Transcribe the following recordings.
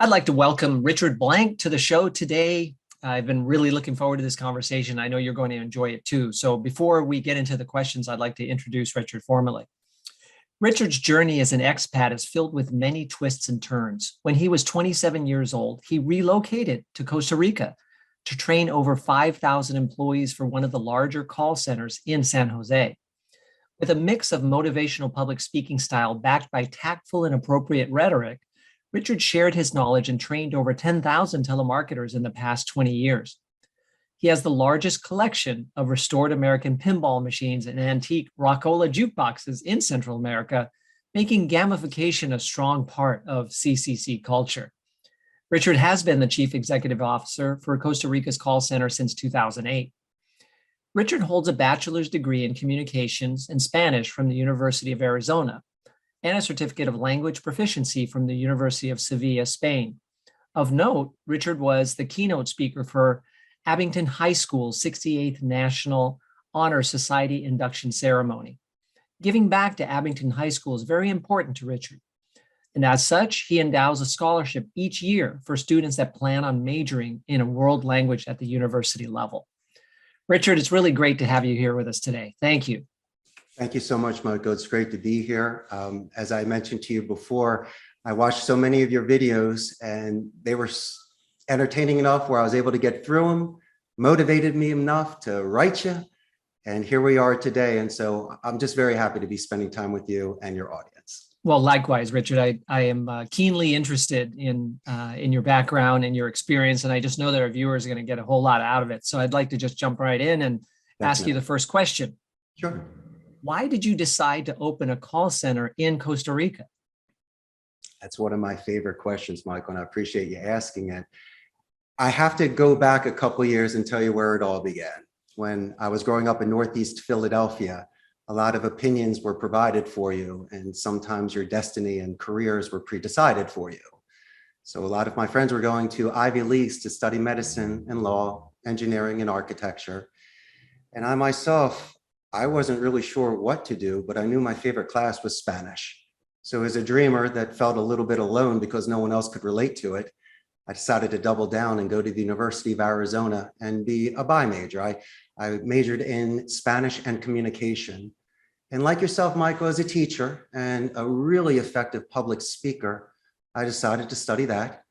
I'd like to welcome Richard Blank to the show today. I've been really looking forward to this conversation. I know you're going to enjoy it too. So before we get into the questions, I'd like to introduce Richard formally. Richard's journey as an expat is filled with many twists and turns. When he was 27 years old, he relocated to Costa Rica to train over 5,000 employees for one of the larger call centers in San Jose. With a mix of motivational public speaking style backed by tactful and appropriate rhetoric, Richard shared his knowledge and trained over 10,000 telemarketers in the past 20 years. He has the largest collection of restored American pinball machines and antique Rockola jukeboxes in Central America, making gamification a strong part of CCC culture. Richard has been the Chief Executive Officer for Costa Rica's call center since 2008. Richard holds a bachelor's degree in communications and Spanish from the University of Arizona and a certificate of language proficiency from the University of Sevilla, Spain. Of note, Richard was the keynote speaker for Abington High School's 68th National Honor Society induction ceremony. Giving back to Abington High School is very important to Richard. And as such, he endows a scholarship each year for students that plan on majoring in a world language at the university level. Richard, it's really great to have you here with us today. Thank you. Thank you so much, Michael. It's great to be here. As I mentioned to you before, I watched so many of your videos and they were entertaining enough where I was able to get through them, motivated me enough to write you. And here we are today. And so I'm just very happy to be spending time with you and your audience. Well, likewise, Richard, I am keenly interested in your background and your experience. And I just know that our viewers are going to get a whole lot out of it. So I'd like to just jump right in and ask you the first question. Sure. Why did you decide to open a call center in Costa Rica? That's one of my favorite questions, Michael, and I appreciate you asking it. I have to go back a couple of years and tell you where it all began. When I was growing up in Northeast Philadelphia, a lot of opinions were provided for you, and sometimes your destiny and careers were pre-decided for you. So a lot of my friends were going to Ivy Leagues to study medicine and law, engineering and architecture. And I myself, I wasn't really sure what to do, but I knew my favorite class was Spanish. So as a dreamer that felt a little bit alone because no one else could relate to it, I decided to double down and go to the University of Arizona and be a bi major. I majored in Spanish and communication. And like yourself, Michael, as a teacher and a really effective public speaker, I decided to study that.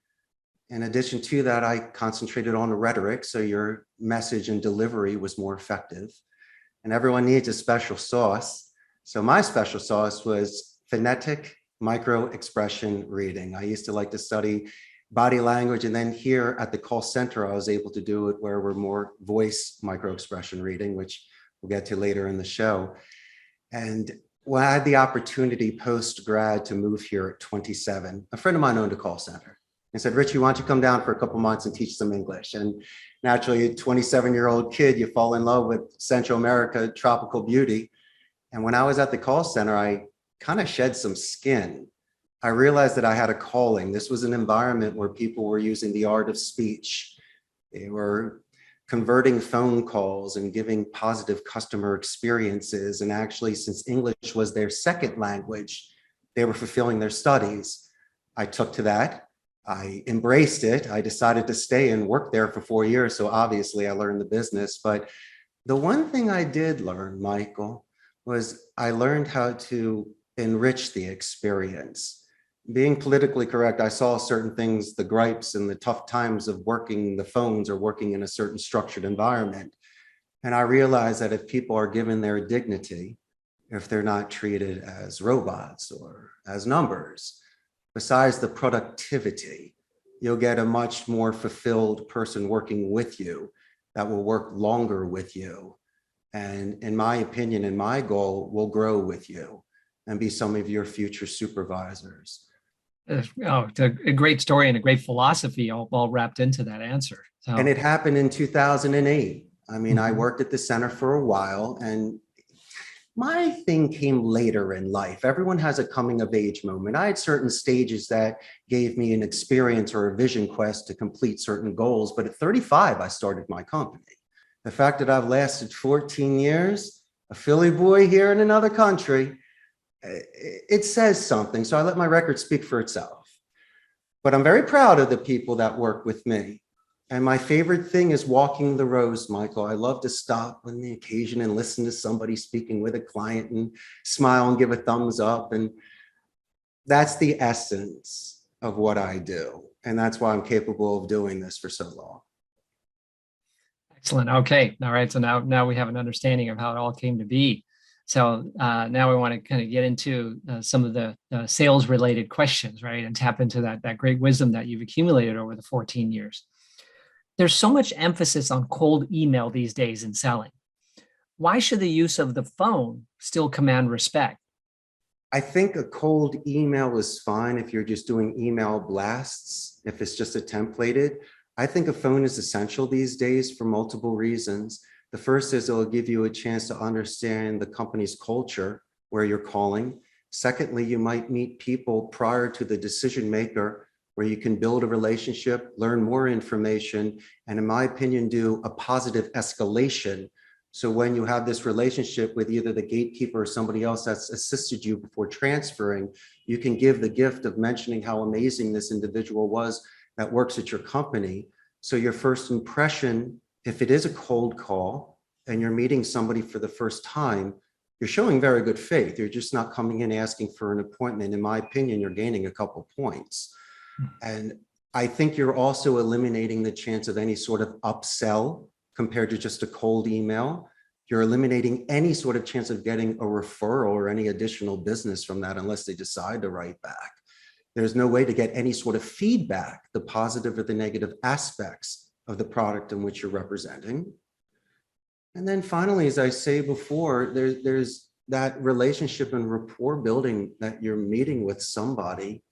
In addition to that, I concentrated on the rhetoric, so your message and delivery was more effective. And everyone needs a special sauce. So my special sauce was phonetic micro expression reading. I used to like to study body language, and then here at the call center, I was able to do it where we're more voice micro expression reading, which we'll get to later in the show. And when I had the opportunity post-grad to move here at 27, a friend of mine owned a call center and said, Richie, why don't you come down for a couple months and teach some English? And naturally, a 27-year-old kid, you fall in love with Central America, tropical beauty. And when I was at the call center, I kind of shed some skin. I realized that I had a calling. This was an environment where people were using the art of speech. They were converting phone calls and giving positive customer experiences. And actually, since English was their second language, they were fulfilling their studies. I took to that. I embraced it. I decided to stay and work there for 4 years. So obviously I learned the business. But the one thing I did learn, Michael, was I learned how to enrich the experience. Being politically correct, I saw certain things, the gripes and the tough times of working the phones or working in a certain structured environment. And I realized that if people are given their dignity, if they're not treated as robots or as numbers, besides the productivity, you'll get a much more fulfilled person working with you that will work longer with you. And in my opinion, and my goal, will grow with you and be some of your future supervisors. Oh, it's a great story and a great philosophy all wrapped into that answer. So. And it happened in 2008. I mean, I worked at the center for a while, and my thing came later in life. Everyone has a coming of age moment. I had certain stages that gave me an experience or a vision quest to complete certain goals. But at 35, I started my company. The fact that I've lasted 14 years, a Philly boy here in another country, it says something. So I let my record speak for itself. But I'm very proud of the people that work with me. And my favorite thing is walking the rows, Michael. I love to stop on the occasion and listen to somebody speaking with a client and smile and give a thumbs up. And that's the essence of what I do. And that's why I'm capable of doing this for so long. Excellent. Okay. All right. So now we have an understanding of how it all came to be. So now we want to kind of get into some of the sales related questions, right? And tap into that great wisdom that you've accumulated over the 14 years. There's so much emphasis on cold email these days in selling. Why should the use of the phone still command respect? I think a cold email is fine if you're just doing email blasts, if it's just a templated. I think a phone is essential these days for multiple reasons. The first is it'll give you a chance to understand the company's culture where you're calling. Secondly, you might meet people prior to the decision maker where you can build a relationship, learn more information, and in my opinion, do a positive escalation. So when you have this relationship with either the gatekeeper or somebody else that's assisted you before transferring, you can give the gift of mentioning how amazing this individual was that works at your company. So your first impression, if it is a cold call and you're meeting somebody for the first time, you're showing very good faith. You're just not coming in asking for an appointment. In my opinion, you're gaining a couple points. And I think you're also eliminating the chance of any sort of upsell compared to just a cold email. You're eliminating any sort of chance of getting a referral or any additional business from that unless they decide to write back. There's no way to get any sort of feedback, the positive or the negative aspects of the product in which you're representing. And then finally, as I say before, there's that relationship and rapport building that you're meeting with somebody.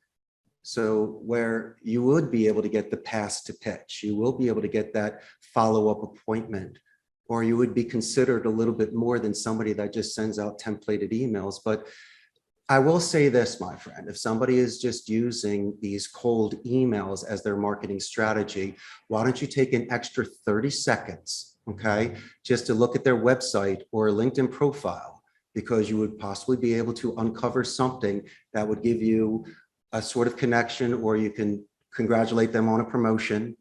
So where you would be able to get the pass to pitch, you will be able to get that follow-up appointment, or you would be considered a little bit more than somebody that just sends out templated emails. But I will say this, my friend, if somebody is just using these cold emails as their marketing strategy, why don't you take an extra 30 seconds, okay, just to look at their website or LinkedIn profile, because you would possibly be able to uncover something that would give you a sort of connection, or you can congratulate them on a promotion,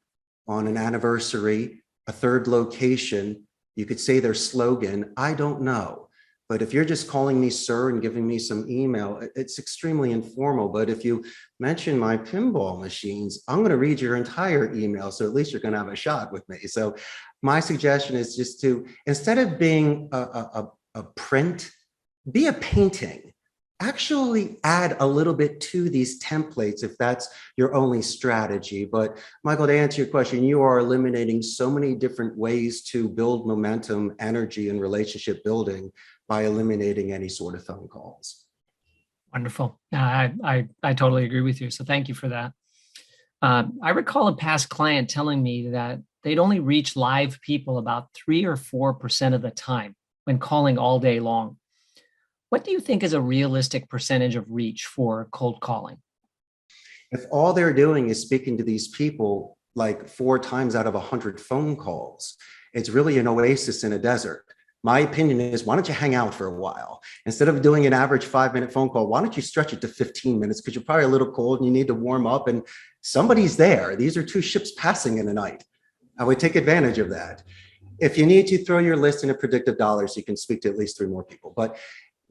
on an anniversary, a third location. You could say their slogan, I don't know. But if you're just calling me sir and giving me some email, it's extremely informal. But if you mention my pinball machines, I'm going to read your entire email. So at least you're going to have a shot with me. So my suggestion is just to, instead of being a print, be a painting. Actually add a little bit to these templates if that's your only strategy. But Michael, to answer your question, you are eliminating so many different ways to build momentum, energy, and relationship building by eliminating any sort of phone calls. Wonderful. I totally agree with you. So thank you for that. I recall a past client telling me that they'd only reach live people about 3 or 4% of the time when calling all day long. What do you think is a realistic percentage of reach for cold calling? If all they're doing is speaking to these people like 4 times out of 100 phone calls, it's really an oasis in a desert. My opinion is, why don't you hang out for a while? Instead of doing an average 5-minute phone call, why don't you stretch it to 15 minutes? Because you're probably a little cold and you need to warm up and somebody's there. These are 2 ships passing in a night. I would take advantage of that. If you need to throw your list in a predictive dollar so you can speak to at least 3 more people. But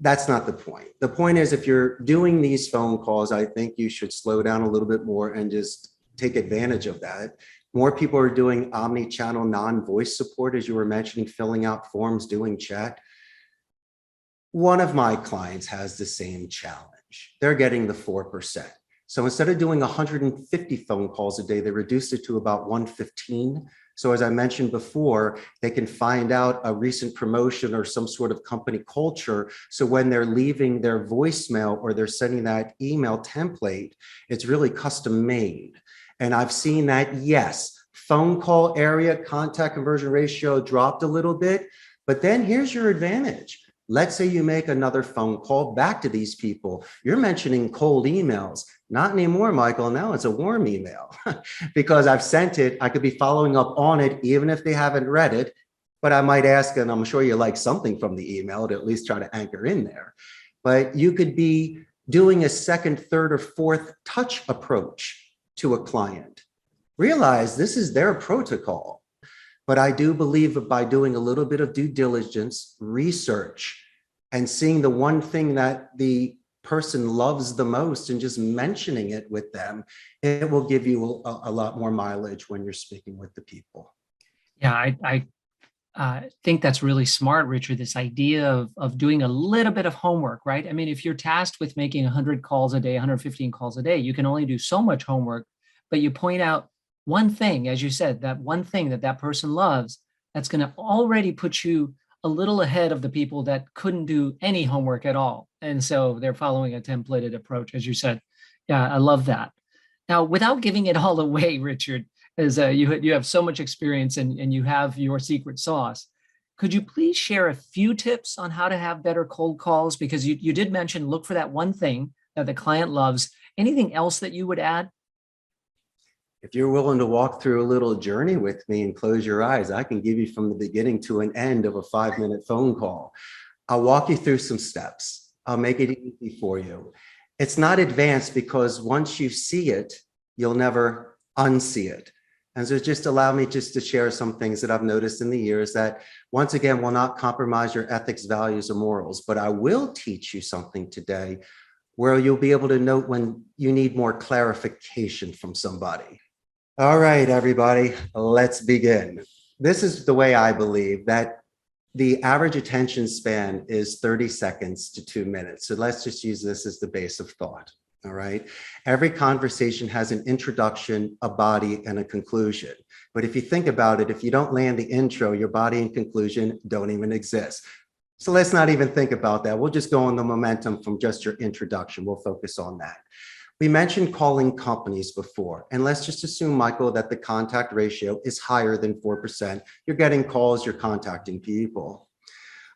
that's not the point. The point is, if you're doing these phone calls, I think you should slow down a little bit more and just take advantage of that. More people are doing omni-channel non-voice support, as you were mentioning, filling out forms, doing chat. One of my clients has the same challenge. They're getting the 4%. So instead of doing 150 phone calls a day, they reduced it to about 115. So as I mentioned before, they can find out a recent promotion or some sort of company culture. So when they're leaving their voicemail or they're sending that email template, it's really custom made. And I've seen that, yes, phone call area contact conversion ratio dropped a little bit, but then here's your advantage. Let's say you make another phone call back to these people. You're mentioning cold emails. Not anymore, Michael. Now it's a warm email because I've sent it. I could be following up on it, even if they haven't read it, but I might ask, and I'm sure you like something from the email to at least try to anchor in there. But you could be doing a second, third, or fourth touch approach to a client. Realize this is their protocol. But I do believe that by doing a little bit of due diligence, research, and seeing the one thing that the person loves the most and just mentioning it with them, it will give you a lot more mileage when you're speaking with the people. Yeah, I think that's really smart, Richard, this idea of doing a little bit of homework, right? I mean, if you're tasked with making 100 calls a day, 115 calls a day, you can only do so much homework, but you point out one thing, as you said, that one thing that that person loves, that's going to already put you a little ahead of the people that couldn't do any homework at all. And so they're following a templated approach, as you said. Yeah, I love that. Now, without giving it all away, Richard, as you have so much experience and you have your secret sauce, could you please share a few tips on how to have better cold calls? Because you did mention look for that one thing that the client loves. Anything else that you would add? If you're willing to walk through a little journey with me and close your eyes, I can give you from the beginning to an end of a 5-minute phone call. I'll walk you through some steps. I'll make it easy for you. It's not advanced because once you see it, you'll never unsee it. And so just allow me just to share some things that I've noticed in the years that, once again, will not compromise your ethics, values, or morals. But I will teach you something today where you'll be able to note when you need more clarification from somebody. All right, everybody, let's begin. This is the way I believe that the average attention span is 30 seconds to 2 minutes. So let's just use this as the base of thought. All right. Every conversation has an introduction, a body, and a conclusion. But if you think about it, if you don't land the intro, your body and conclusion don't even exist. So let's not even think about that. We'll just go on the momentum from just your introduction. We'll focus on that. We mentioned calling companies before, and let's just assume, Michael, that the contact ratio is higher than 4%. You're getting calls, you're contacting people.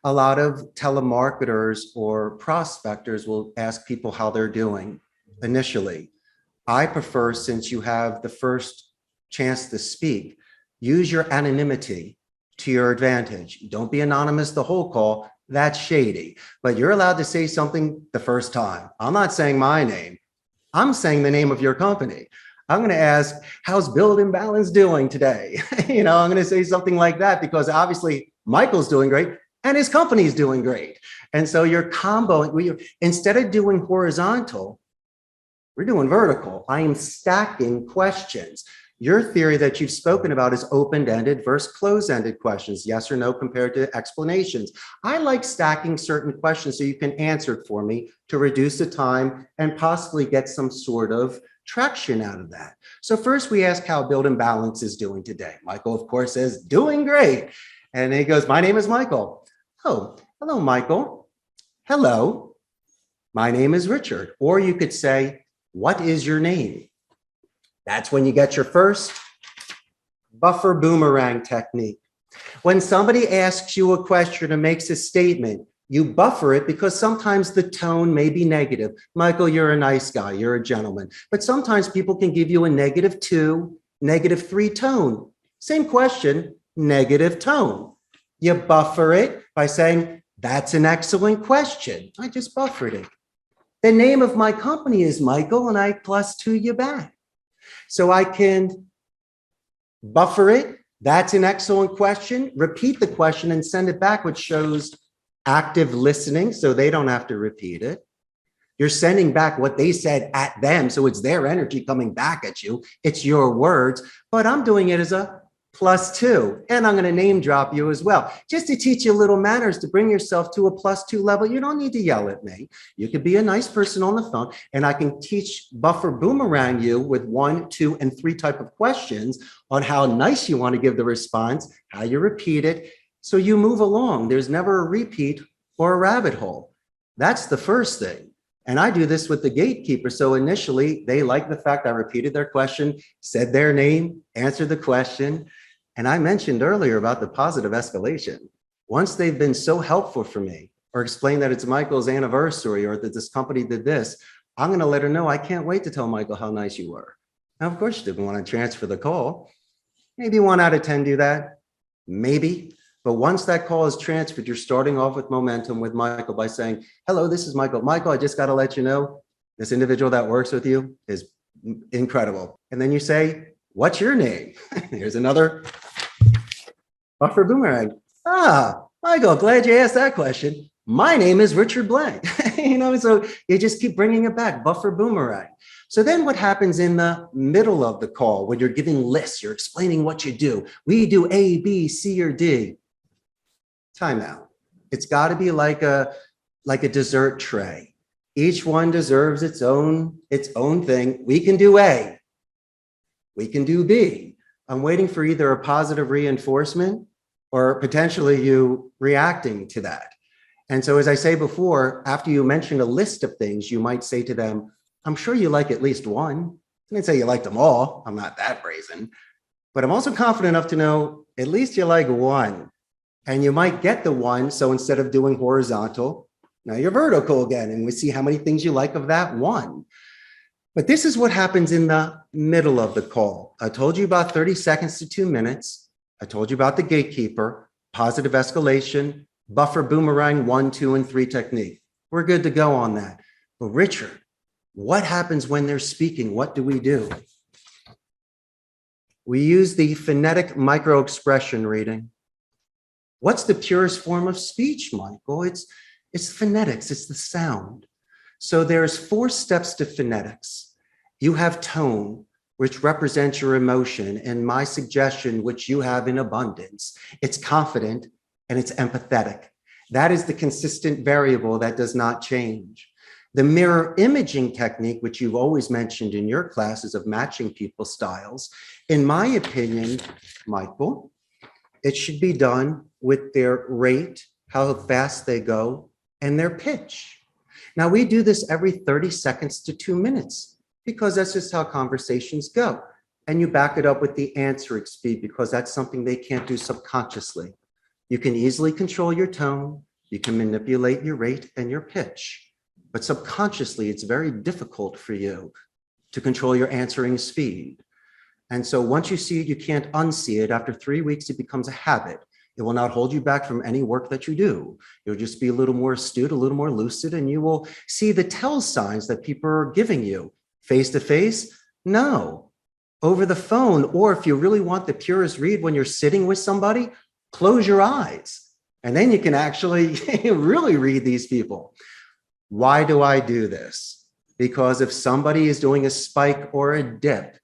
A lot of telemarketers or prospectors will ask people how they're doing initially. I prefer, since you have the first chance to speak, use your anonymity to your advantage. Don't be anonymous the whole call. That's shady, but you're allowed to say something the first time. I'm not saying my name. I'm saying the name of your company. I'm going to ask, how's Build and Balance doing today? I'm going to say something like that because obviously Michael's doing great and his company's doing great. And so you're comboing. Instead of doing horizontal, we're doing vertical. I am stacking questions. Your theory that you've spoken about is open-ended versus closed-ended questions, yes or no compared to explanations. I like stacking certain questions so you can answer it for me to reduce the time and possibly get some sort of traction out of that. So first we ask how Build and Balance is doing today. Michael, of course, says, doing great. And he goes, my name is Michael. Oh, hello, Michael. Hello, my name is Richard. Or you could say, what is your name? That's when you get your first buffer boomerang technique. When somebody asks you a question or makes a statement, you buffer it because sometimes the tone may be negative. Michael, you're a nice guy, you're a gentleman. But sometimes people can give you a -2, -3 tone. Same question, negative tone. You buffer it by saying, that's an excellent question. I just buffered it. The name of my company is Michael, and I +2 you back. So I can buffer it. That's an excellent question. Repeat the question and send it back, which shows active listening, so they don't have to repeat it. You're sending back what they said at them, so it's their energy coming back at you. It's your words, but I'm doing it as a +2, and I'm going to name drop you as well, just to teach you little manners to bring yourself to a +2 level. You don't need to yell at me. You could be a nice person on the phone, and I can teach buffer boomerang you with 1, 2, and 3 type of questions on how nice you want to give the response, how you repeat it, so you move along. There's never a repeat or a rabbit hole. That's the first thing. And I do this with the gatekeeper. So initially, they like the fact I repeated their question, said their name, answered the question. And I mentioned earlier about the positive escalation. Once they've been so helpful for me, or explain that it's Michael's anniversary, or that this company did this, I'm going to let her know I can't wait to tell Michael how nice you were. Now, of course, you didn't want to transfer the call. Maybe 1 out of 10 do that. Maybe. But once that call is transferred, you're starting off with momentum with Michael by saying, hello, this is Michael. Michael, I just got to let you know, this individual that works with you is Incredible. And then you say, what's your name? Here's another buffer boomerang. Michael, glad you asked that question. My name is Richard Blank. So you just keep bringing it back, buffer boomerang. So then what happens in the middle of the call when you're giving lists, you're explaining what you do. We do A, B, C, or D. Timeout. It's got to be like a dessert tray. Each one deserves its own thing. We can do A. We can do B. I'm waiting for either a positive reinforcement or potentially you reacting to that. And so as I say before, after you mention a list of things, you might say to them, I'm sure you like at least one. I didn't say you like them all. I'm not that brazen. But I'm also confident enough to know at least you like one. And you might get the one. So instead of doing horizontal, now you're vertical again. And we see how many things you like of that one. But this is what happens in the middle of the call. I told you about 30 seconds to 2 minutes. I told you about the gatekeeper, positive escalation, buffer boomerang 1, 2, and 3 technique. We're good to go on that. But Richard, what happens when they're speaking? What do? We use the phonetic micro expression reading. What's the purest form of speech, Michael? It's phonetics, it's the sound. So there's 4 steps to phonetics. You have tone, which represents your emotion, and my suggestion, which you have in abundance. It's confident and it's empathetic. That is the consistent variable that does not change. The mirror imaging technique, which you've always mentioned in your classes of matching people's styles, in my opinion, Michael, it should be done with their rate, how fast they go, and their pitch. Now, we do this every 30 seconds to 2 minutes because that's just how conversations go. And you back it up with the answering speed because that's something they can't do subconsciously. You can easily control your tone. You can manipulate your rate and your pitch. But subconsciously, it's very difficult for you to control your answering speed. And so once you see it, you can't unsee it. After 3 weeks, it becomes a habit. It will not hold you back from any work that you do. You'll just be a little more astute, a little more lucid, and you will see the tell signs that people are giving you. Face to face? No. Over the phone, or if you really want the purest read when you're sitting with somebody, close your eyes. And then you can actually really read these people. Why do I do this? Because if somebody is doing a spike or a dip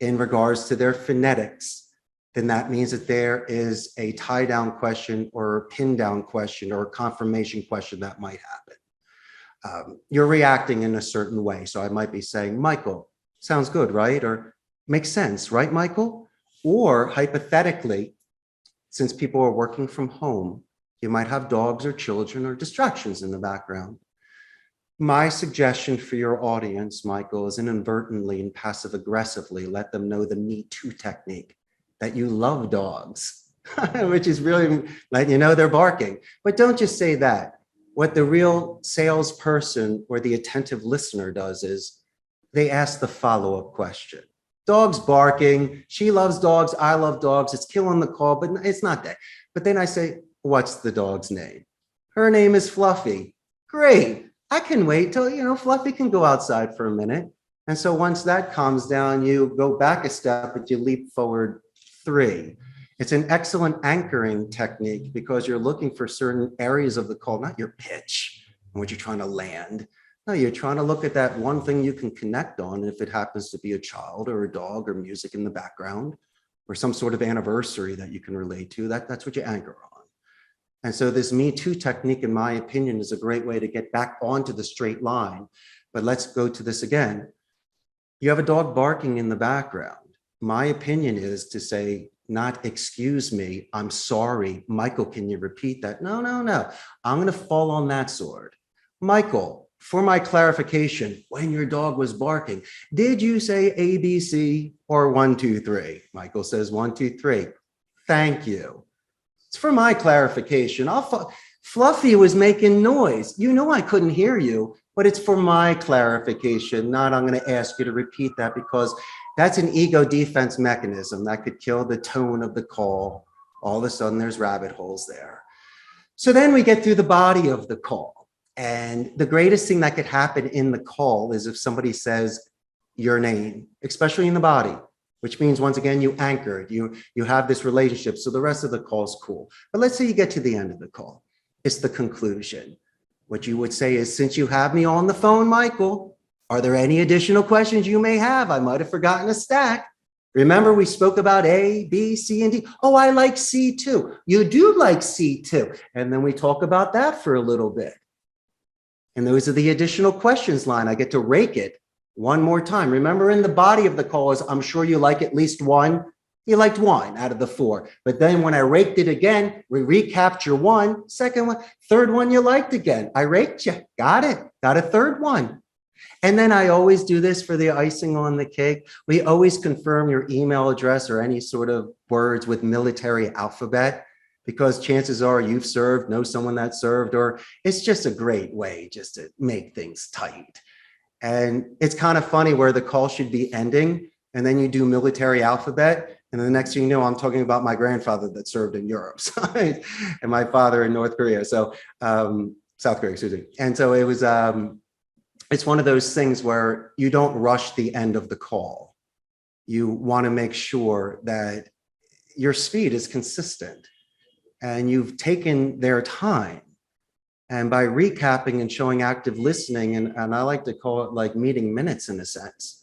in regards to their phonetics, then that means that there is a tie down question or a pin down question or a confirmation question that might happen. You're reacting in a certain way. So I might be saying, Michael, sounds good, right? Or makes sense, right, Michael? Or hypothetically, since people are working from home, you might have dogs or children or distractions in the background. My suggestion for your audience, Michael, is inadvertently and passive aggressively let them know the Me Too technique, that you love dogs, which is really letting you know they're barking. But don't just say that. What the real salesperson or the attentive listener does is they ask the follow-up question. Dog's barking, she loves dogs, I love dogs, it's killing the call, but it's not that. But then I say, what's the dog's name? Her name is Fluffy. Great. I can wait till, Fluffy can go outside for a minute. And so once that calms down, you go back a step, but you leap forward 3. It's an excellent anchoring technique because you're looking for certain areas of the call, not your pitch and what you're trying to land. No, you're trying to look at that one thing you can connect on. If it happens to be a child or a dog or music in the background or some sort of anniversary that you can relate to, that's what you anchor on. And so this Me Too technique, in my opinion, is a great way to get back onto the straight line. But let's go to this again. You have a dog barking in the background. My opinion is to say, not excuse me, I'm sorry. Michael, can you repeat that? No. I'm going to fall on that sword. Michael, for my clarification, when your dog was barking, did you say A, B, C, or 1, 2, 3? Michael says 1, 2, 3. Thank you. It's for my clarification. Fluffy was making noise. I couldn't hear you, but it's for my clarification, not I'm going to ask you to repeat that because that's an ego defense mechanism that could kill the tone of the call. All of a sudden, there's rabbit holes there. So then we get through the body of the call. And the greatest thing that could happen in the call is if somebody says, your name, especially in the body, which means once again, you anchored, you have this relationship. So the rest of the call is cool. But let's say you get to the end of the call. It's the conclusion. What you would say is, since you have me on the phone, Michael, are there any additional questions you may have? I might have forgotten a stack. Remember, we spoke about A, B, C, and D. Oh, I like C too. You do like C too. And then we talk about that for a little bit. And those are the additional questions line. I get to rake it one more time. Remember, in the body of the call is, I'm sure you like at least one. You liked one out of the four. But then when I raked it again, we recapped your one, second one, third one you liked again. I raked you. Got it. Got a third one. And then I always do this for the icing on the cake. We always confirm your email address or any sort of words with military alphabet, because chances are you've served, know someone that served, or it's just a great way just to make things tight. And it's kind of funny where the call should be ending and then you do military alphabet. And then the next thing you know, I'm talking about my grandfather that served in Europe and my father in North Korea. So South Korea, excuse me. And so it was, it's one of those things where you don't rush the end of the call. You want to make sure that your speed is consistent and you've taken their time. And by recapping and showing active listening, and I like to call it like meeting minutes in a sense,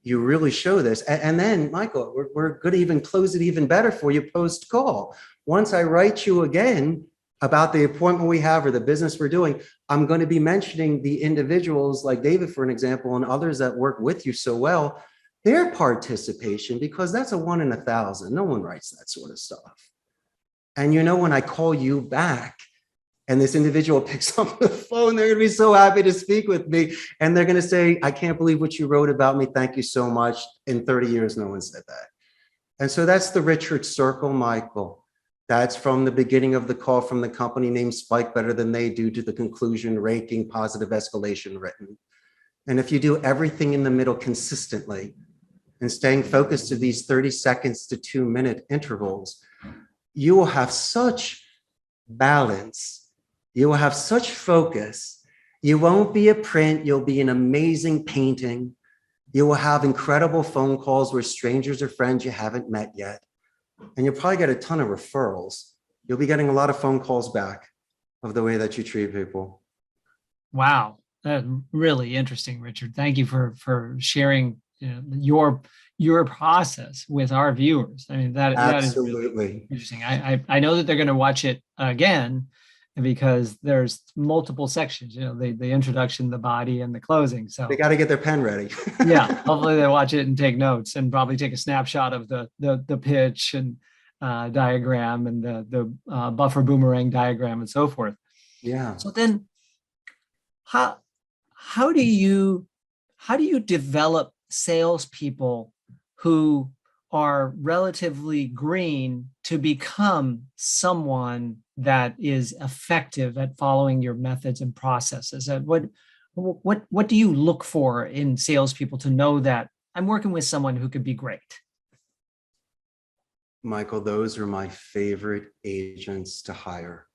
you really show this. And then, Michael, we're going to even close it even better for you post-call. Once I write you again about the appointment we have or the business we're doing, I'm going to be mentioning the individuals like David, for an example, and others that work with you so well, their participation, because that's a 1 in 1,000. No one writes that sort of stuff. And you know, when I call you back and this individual picks up the phone, they're going to be so happy to speak with me. And they're going to say, I can't believe what you wrote about me. Thank you so much. In 30 years, no one said that. And so that's the Richard Circle, Michael. That's from the beginning of the call, from the company name Spike Better Than They Do to the conclusion, raking, positive escalation written. And if you do everything in the middle consistently and staying focused to these 30 seconds to 2-minute intervals, you will have such balance. You will have such focus. You won't be a print. You'll be an amazing painting. You will have incredible phone calls where strangers or friends you haven't met yet. And you'll probably get a ton of referrals. You'll be getting a lot of phone calls back of the way that you treat people. Wow. Really interesting, Richard. Thank you for sharing your process with our viewers. I mean, that is really interesting. I know that they're going to watch it again because there's multiple sections, the introduction, the body, and the closing. So they got to get their pen ready. Yeah, hopefully they watch it and take notes and probably take a snapshot of the pitch and diagram and the buffer boomerang diagram and so forth. Yeah. So then how do you develop salespeople who are relatively green to become someone that is effective at following your methods and processes? What do you look for in salespeople to know that I'm working with someone who could be great? Michael, those are my favorite agents to hire.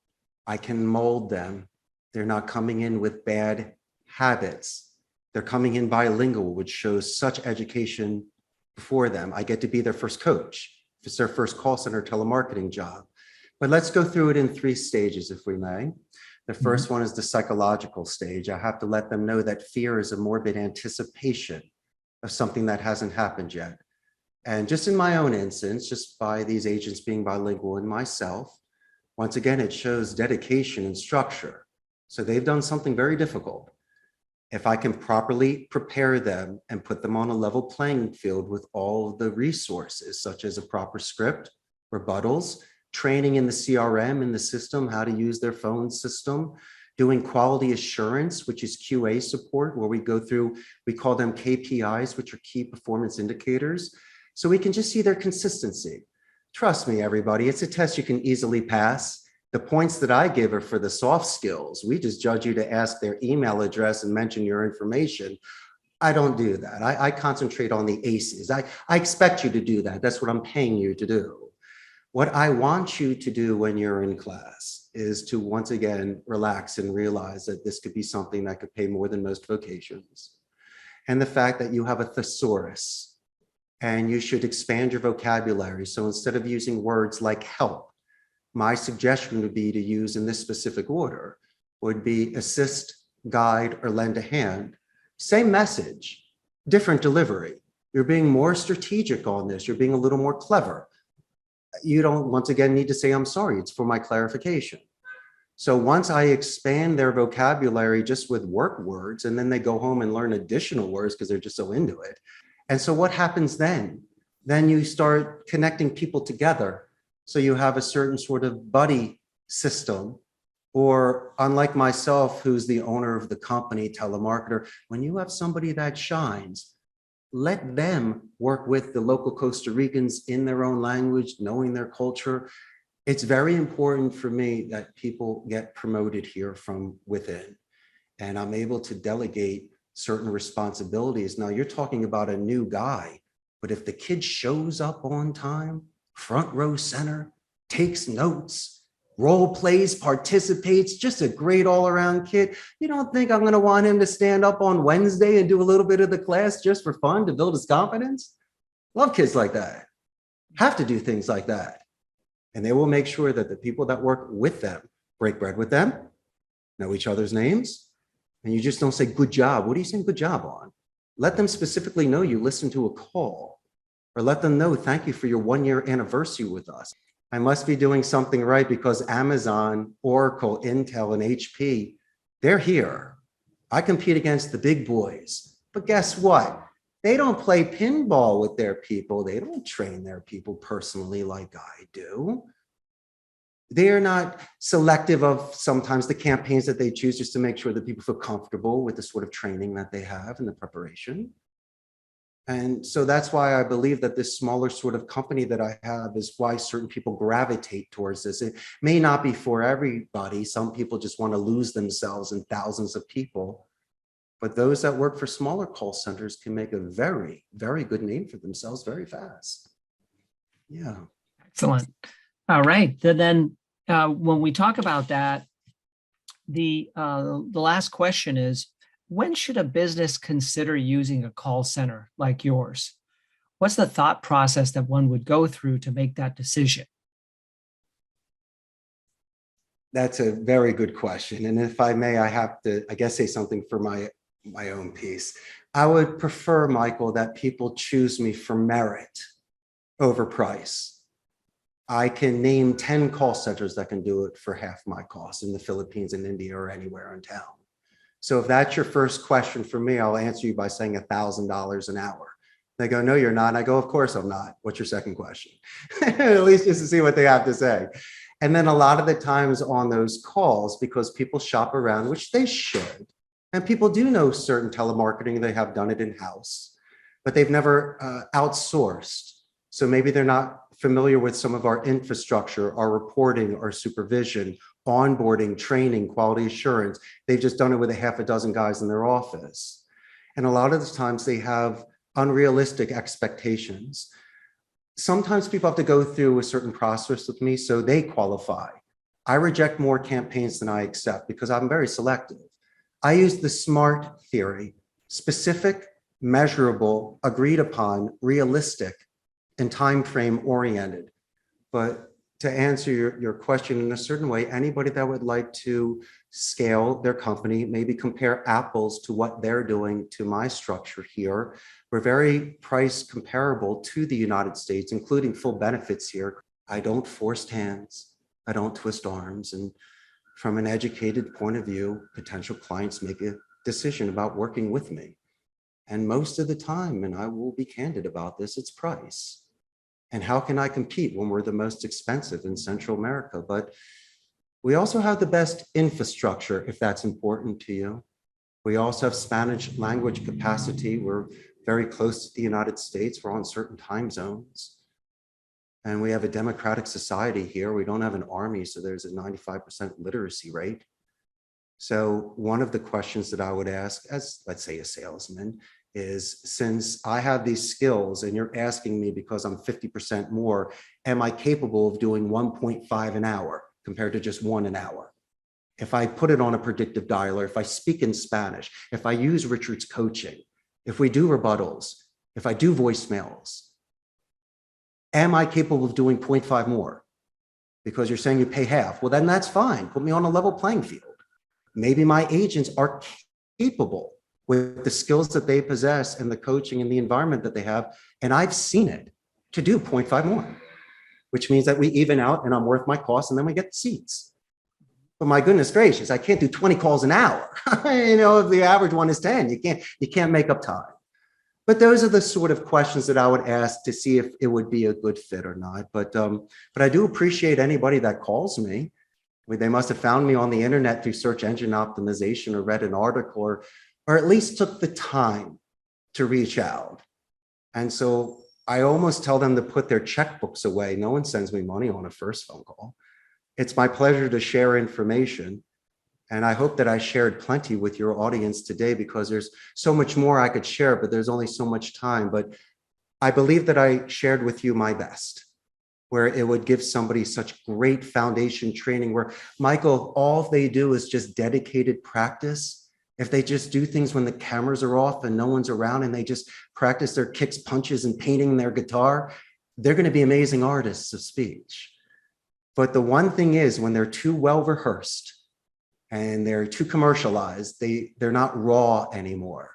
I can mold them. They're not coming in with bad habits. They're coming in bilingual, which shows such education for them. I get to be their first coach. If it's their first call center telemarketing job. But let's go through it in 3 stages, if we may. The first one is the psychological stage. I have to let them know that fear is a morbid anticipation of something that hasn't happened yet. And just in my own instance, just by these agents being bilingual and myself, once again, it shows dedication and structure. So they've done something very difficult. If I can properly prepare them and put them on a level playing field with all of the resources, such as a proper script, rebuttals, training in the CRM, in the system, how to use their phone system, doing quality assurance, which is QA support, where we go through, we call them KPIs, which are key performance indicators. So we can just see their consistency. Trust me, everybody, it's a test you can easily pass. The points that I give are for the soft skills. We just judge you to ask their email address and mention your information. I don't do that. I concentrate on the ACEs. I expect you to do that. That's what I'm paying you to do. What I want you to do when you're in class is to once again relax and realize that this could be something that could pay more than most vocations. and the fact that you have a thesaurus and you should expand your vocabulary. So instead of using words like help, my suggestion would be to use in this specific order would be assist, guide, or lend a hand. Same message, different delivery. You're being more strategic on this. You're being a little more clever. You don't, once again, need to say, I'm sorry, it's for my clarification. So once I expand their vocabulary just with work words, and then they go home and learn additional words because they're just so into it. And so what happens then? Then you start connecting people together. So you have a certain sort of buddy system, or unlike myself, who's the owner of the company, telemarketer, when you have somebody that shines, let them work with the local Costa Ricans in their own language, knowing their culture. It's very important for me that people get promoted here from within, and I'm able to delegate certain responsibilities. Now you're talking about a new guy, but if the kid shows up on time, front row center, takes notes, role plays, participates, just a great all-around kid. You don't think I'm going to want him to stand up on Wednesday and do a little bit of the class just for fun to build his confidence? Love kids like that. Have to do things like that. And they will make sure that the people that work with them break bread with them, know each other's names, and you just don't say good job. What are you saying good job on? Let them specifically know you listened to a call, or let them know thank you for your 1-year anniversary with us. I must be doing something right because Amazon, Oracle, Intel, and HP, they're here. I compete against the big boys, but guess what? They don't play pinball with their people. They don't train their people personally like I do. They're not selective of sometimes the campaigns that they choose just to make sure that people feel comfortable with the sort of training that they have and the preparation. And so that's why I believe that this smaller sort of company that I have is why certain people gravitate towards this. It may not be for everybody. Some people just want to lose themselves in thousands of people. But those that work for smaller call centers can make a very, very good name for themselves very fast. Yeah. Excellent. All right. Then when we talk about that, the last question is, when should a business consider using a call center like yours? What's the thought process that one would go through to make that decision? That's a very good question. And if I may, I have to, I guess, say something for my own piece. I would prefer, Michael, that people choose me for merit over price. I can name 10 call centers that can do it for half my cost in the Philippines and India or anywhere in town. So if that's your first question for me, I'll answer you by saying $1,000 an hour. They go, no, you're not. And I go, of course I'm not. What's your second question? At least just to see what they have to say. And then a lot of the times on those calls, because people shop around, which they should, and people do know certain telemarketing, they have done it in-house, but they've never outsourced. So maybe they're not familiar with some of our infrastructure, our reporting, our supervision, onboarding, training, quality assurance. They've just done it with a half a dozen guys in their office. And a lot of the times they have unrealistic expectations. Sometimes people have to go through a certain process with me so they qualify. I reject more campaigns than I accept because I'm very selective. I use the SMART theory: specific, measurable, agreed upon, realistic, and time frame oriented. But to answer your question in a certain way, anybody that would like to scale their company, maybe compare apples to what they're doing to my structure here. We're very price comparable to the United States, including full benefits here. I don't force hands. I don't twist arms. And from an educated point of view, potential clients make a decision about working with me. And most of the time, and I will be candid about this, it's price. And how can I compete when we're the most expensive in Central America? But we also have the best infrastructure, if that's important to you. We also have Spanish language capacity. We're very close to the United States. We're on certain time zones. And we have a democratic society here. We don't have an army, so there's a 95% literacy rate. So one of the questions that I would ask as, let's say, a salesman is, since I have these skills and you're asking me because I'm 50% more, am I capable of doing 1.5 an hour compared to just 1 an hour? If I put it on a predictive dialer, if I speak in Spanish, if I use Richard's coaching, if we do rebuttals, if I do voicemails, am I capable of doing 0.5 more? Because you're saying you pay half. Well, then that's fine. Put me on a level playing field. Maybe my agents are capable with the skills that they possess and the coaching and the environment that they have. And I've seen it to do 0.5 more, which means that we even out and I'm worth my cost and then we get seats. But my goodness gracious, I can't do 20 calls an hour. If the average one is 10, you can't make up time. But those are the sort of questions that I would ask to see if it would be a good fit or not. But I do appreciate anybody that calls me. They must have found me on the internet through search engine optimization or read an article or at least took the time to reach out. And so I almost tell them to put their checkbooks away. No one sends me money on a first phone call. It's my pleasure to share information. And I hope that I shared plenty with your audience today, because there's so much more I could share, but there's only so much time. But I believe that I shared with you my best, where it would give somebody such great foundation training where, Michael, all they do is just dedicated practice. If they just do things when the cameras are off and no one's around and they just practice their kicks, punches, and painting their guitar, they're going to be amazing artists of speech. But the one thing is, when they're too well rehearsed and they're too commercialized, they're not raw anymore.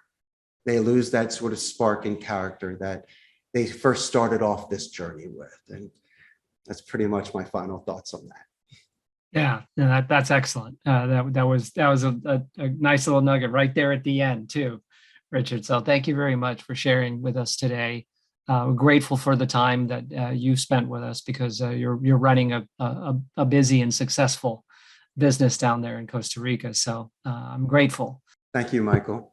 They lose that sort of spark and character that they first started off this journey with. And that's pretty much my final thoughts on that. Yeah, that's excellent. That was a nice little nugget right there at the end too, Richard. So thank you very much for sharing with us today. We're grateful for the time that you spent with us, because you're running a busy and successful business down there in Costa Rica. So I'm grateful. Thank you, Michael.